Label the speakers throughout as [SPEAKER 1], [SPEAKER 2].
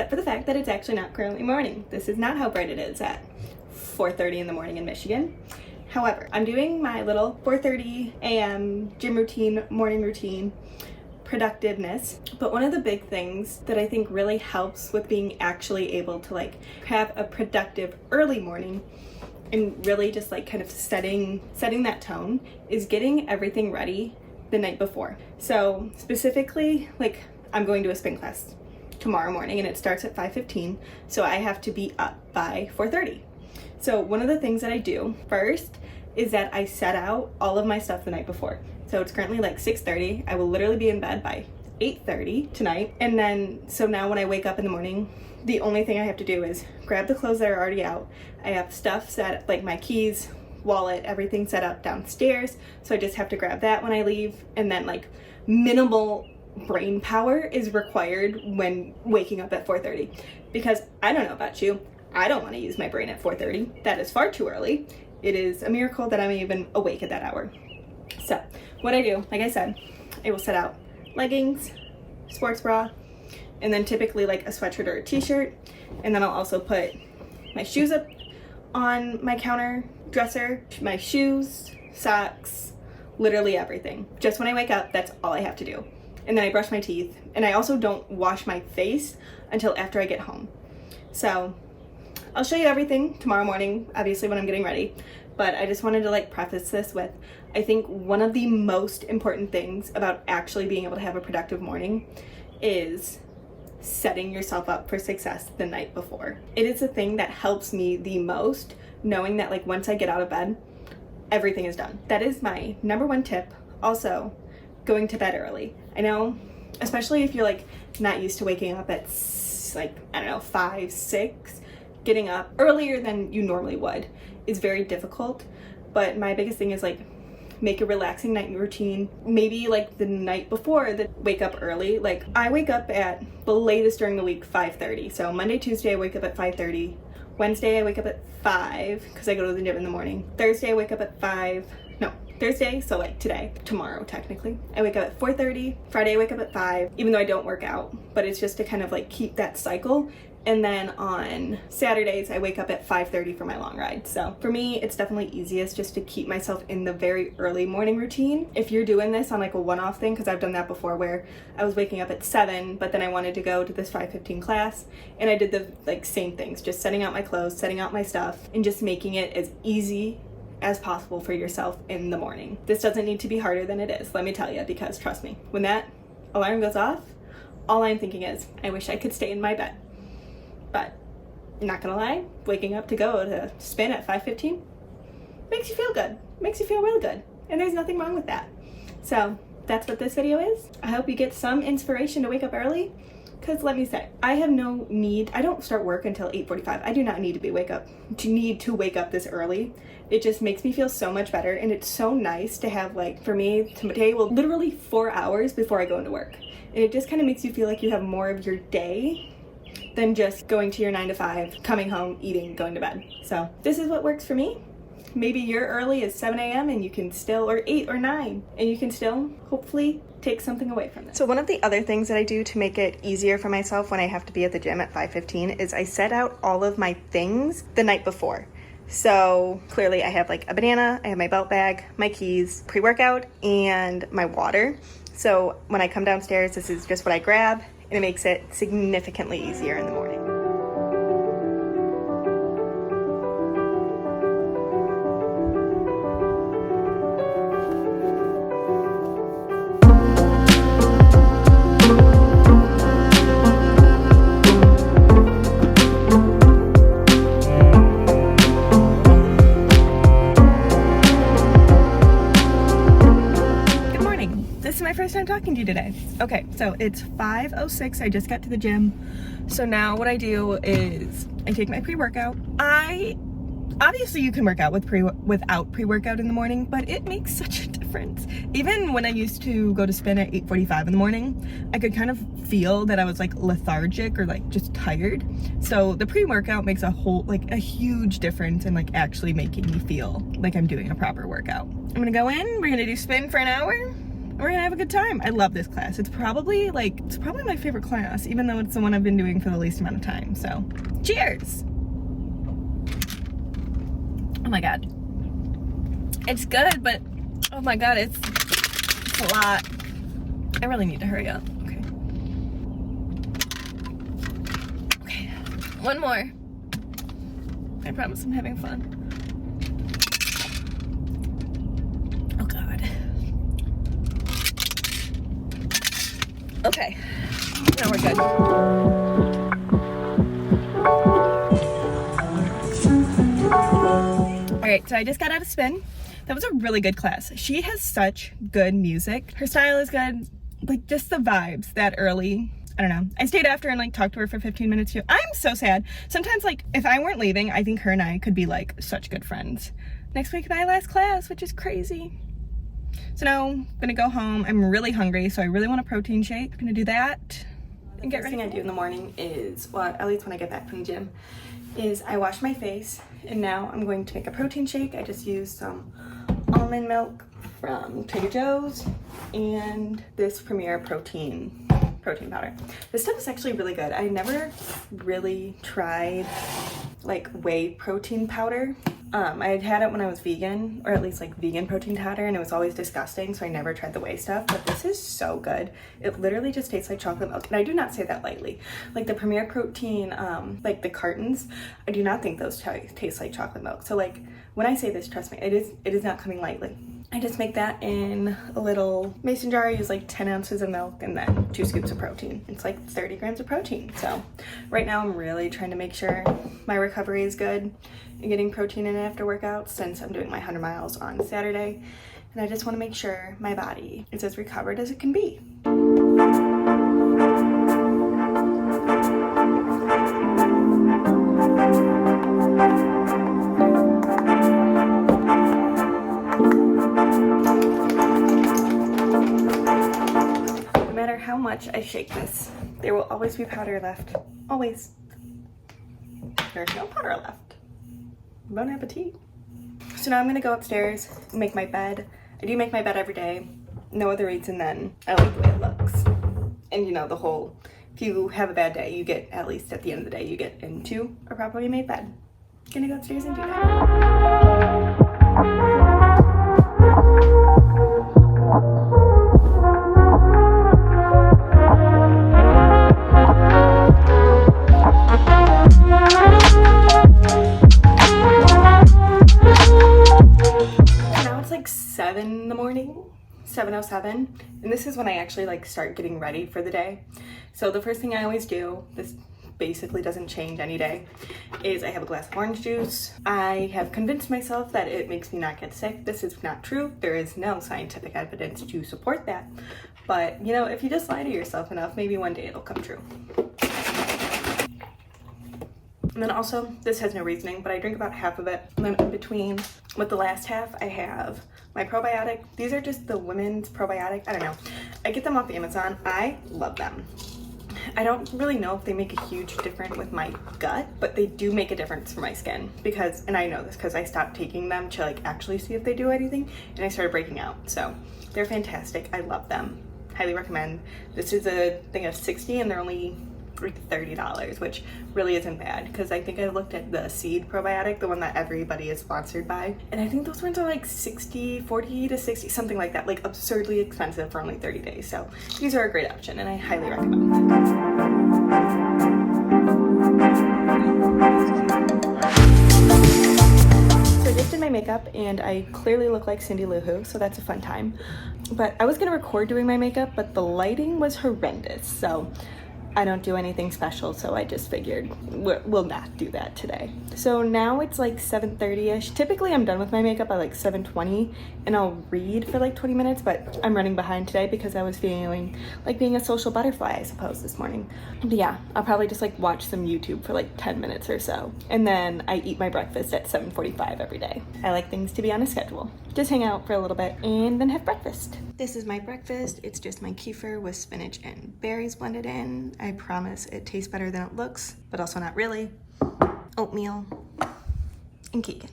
[SPEAKER 1] except for the fact that it's actually not currently morning. This is not how bright it is at 4:30 in the morning in Michigan. However, I'm doing my little 4:30 a.m. gym routine, morning routine, productiveness. But one of the big things that I think really helps with being actually able to like have a productive early morning and really just like kind of setting that tone is getting everything ready the night before. So specifically, like I'm going to a spin class tomorrow morning and it starts at 5:15, so I have to be up by 4:30. So one of the things that I do first is that I set out all of my stuff the night before. So it's currently like 6:30. I will literally be in bed by 8:30 tonight. And then, so now when I wake up in the morning, the only thing I have to do is grab the clothes that are already out. I have stuff set, like my keys, wallet, everything set up downstairs. So I just have to grab that when I leave. And then like minimal brain power is required when waking up at 4:30. Because I don't know about you, I don't want to use my brain at 4:30. That is far too early. It is a miracle that I'm even awake at that hour. So what I do, like I said, I will set out leggings, sports bra, and then typically like a sweatshirt or a t-shirt. And then I'll also put my shoes up on my counter dresser, my shoes, socks, literally everything. Just when I wake up, that's all I have to do. And then I brush my teeth. And I also don't wash my face until after I get home. So I'll show you everything tomorrow morning, obviously when I'm getting ready. But I just wanted to like preface this with, I think one of the most important things about actually being able to have a productive morning is setting yourself up for success the night before. It is the thing that helps me the most, knowing that like once I get out of bed, everything is done. That is my number one tip. Also, going to bed early. I know, especially if you're like not used to waking up at like, I don't know, 5, 6, getting up earlier than you normally would is very difficult. But my biggest thing is like make a relaxing night routine. Maybe like the night before, wake up early. Like I wake up at the latest during the week 5:30. So Monday, Tuesday I wake up at 5:30. Wednesday I wake up at 5 because I go to the gym in the morning. Thursday I wake up at 5. No, Thursday, so like tomorrow technically, I wake up at 4:30. Friday I wake up at 5, even though I don't work out, but it's just to kind of like keep that cycle. And then on Saturdays, I wake up at 5:30 for my long ride. So for me, it's definitely easiest just to keep myself in the very early morning routine. If you're doing this on like a one-off thing, because I've done that before where I was waking up at 7, but then I wanted to go to this 5:15 class, and I did the like same things, just setting out my clothes, setting out my stuff, and just making it as easy as possible for yourself in the morning. This doesn't need to be harder than it is, let me tell you, because trust me, when that alarm goes off, all I'm thinking is, I wish I could stay in my bed. But not gonna lie, waking up to go to spin at 5:15 makes you feel good, makes you feel real good, and there's nothing wrong with that. So that's what this video is. I hope you get some inspiration to wake up early, because let me say, I have no need, I don't start work until 8:45. I do not need to wake up this early. It just makes me feel so much better, and it's so nice to have, like, for me, today will literally 4 hours before I go into work. And it just kind of makes you feel like you have more of your day than just going to your 9 to 5, coming home, eating, going to bed. So this is what works for me. Maybe your early is 7 a.m. and you can still, or 8 or 9, and you can still hopefully take something away from this. So one of the other things that I do to make it easier for myself when I have to be at the gym at 5:15 is I set out all of my things the night before. So clearly I have like a banana, I have my belt bag, my keys, pre-workout, and my water. So when I come downstairs, this is just what I grab, and it makes it significantly easier in the morning. First time talking to you today. Okay, so it's 5:06. I just got to the gym. So now what I do is I take my pre-workout. Obviously you can work out without pre-workout in the morning, but it makes such a difference. Even when I used to go to spin at 8:45 in the morning, I could kind of feel that I was like lethargic or like just tired. So the pre-workout makes a huge difference in like actually making me feel like I'm doing a proper workout. I'm gonna go in, we're gonna do spin for an hour. we're gonna have a good time. I love this class. It's probably my favorite class, even though it's the one I've been doing for the least amount of time. So, cheers! Oh my god. It's good, but oh my god, it's a lot. I really need to hurry up. Okay. Okay. One more. I promise I'm having fun. Oh god. Okay. Now we're good. Alright, so I just got out of spin. That was a really good class. She has such good music. Her style is good. Like, just the vibes that early. I don't know. I stayed after and like talked to her for 15 minutes too. I'm so sad. Sometimes like if I weren't leaving, I think her and I could be like such good friends. Next week, my last class, which is crazy. So now I'm gonna go home. I'm really hungry, so I really want a protein shake. I'm gonna do that and get ready. The first thing I do in the morning is, well, at least when I get back from the gym, is I wash my face, and now I'm going to make a protein shake. I just used some almond milk from Trader Joe's and this Premier protein powder. This stuff is actually really good. I never really tried like whey protein powder. I had had it when I was vegan, or at least like vegan protein powder, and it was always disgusting, so I never tried the whey stuff, but this is so good. It literally just tastes like chocolate milk, and I do not say that lightly. Like the Premier Protein, like the cartons, I do not think those taste like chocolate milk. So like when I say this, trust me, it is not coming lightly. I just make that in a little mason jar. I use like 10 ounces of milk and then 2 scoops of protein. It's like 30 grams of protein. So right now I'm really trying to make sure my recovery is good and getting protein in after workouts, since I'm doing my 100 miles on Saturday. And I just want to make sure my body is as recovered as it can be. How much I shake this, there will always be powder left. Always. There's no powder left. Bon appetit. So now I'm gonna go upstairs and make my bed. I do make my bed every day. No other reason than I like the way it looks. And you know, the whole, if you have a bad day, you get, at least at the end of the day, you get into a properly made bed. Gonna go upstairs and do that. Now it's like 7 in the morning, 7:07, and this is when I actually like start getting ready for the day. So the first thing I always do, this basically doesn't change any day, is I have a glass of orange juice. I have convinced myself that it makes me not get sick. This is not true. There is no scientific evidence to support that. But you know, if you just lie to yourself enough, maybe one day it'll come true. And then also, this has no reasoning, but I drink about half of it. And then in between, with the last half, I have my probiotic. These are just the women's probiotic. I don't know. I get them off Amazon. I love them. I don't really know if they make a huge difference with my gut, but they do make a difference for my skin, because, and I know this because I stopped taking them to like actually see if they do anything, and I started breaking out. So they're fantastic. I love them. Highly recommend. This is a thing of 60 and they're only like $30, which really isn't bad, because I think I looked at the Seed probiotic, the one that everybody is sponsored by, and I think those ones are like 40 to 60, something like that, like absurdly expensive for only 30 days. So these are a great option and I highly recommend. So I just did my makeup and I clearly look like Cindy Lou Who, so that's a fun time. But I was gonna record doing my makeup, but the lighting was horrendous, so I don't do anything special, so I just figured we'll not do that today. So now it's like 7:30ish. Typically I'm done with my makeup by like 7:20 and I'll read for like 20 minutes, but I'm running behind today because I was feeling like being a social butterfly, I suppose, this morning. But yeah, I'll probably just like watch some YouTube for like 10 minutes or so. And then I eat my breakfast at 7:45 every day. I like things to be on a schedule. Just hang out for a little bit and then have breakfast. This is my breakfast. It's just my kefir with spinach and berries blended in. I promise it tastes better than it looks, but also not really. Oatmeal and Keegan.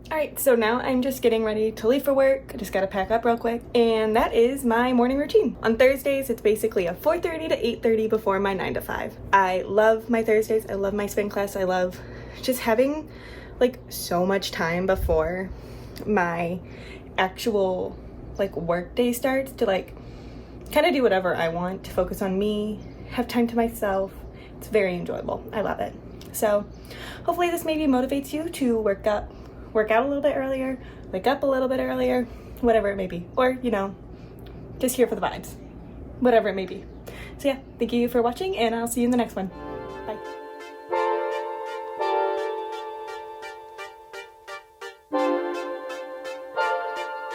[SPEAKER 1] Alright, so now I'm just getting ready to leave for work. I just gotta pack up real quick. And that is my morning routine. On Thursdays, it's basically a 4:30 to 8:30 before my 9 to 5. I love my Thursdays. I love my spin class. I love just having like so much time before my actual like work day starts to like kind of do whatever I want, to focus on me, have time to myself. It's very enjoyable. I love it. So hopefully this maybe motivates you to work out a little bit earlier, wake up a little bit earlier, whatever it may be. Or, you know, just here for the vibes, whatever it may be. So yeah, thank you for watching, and I'll see you in the next one.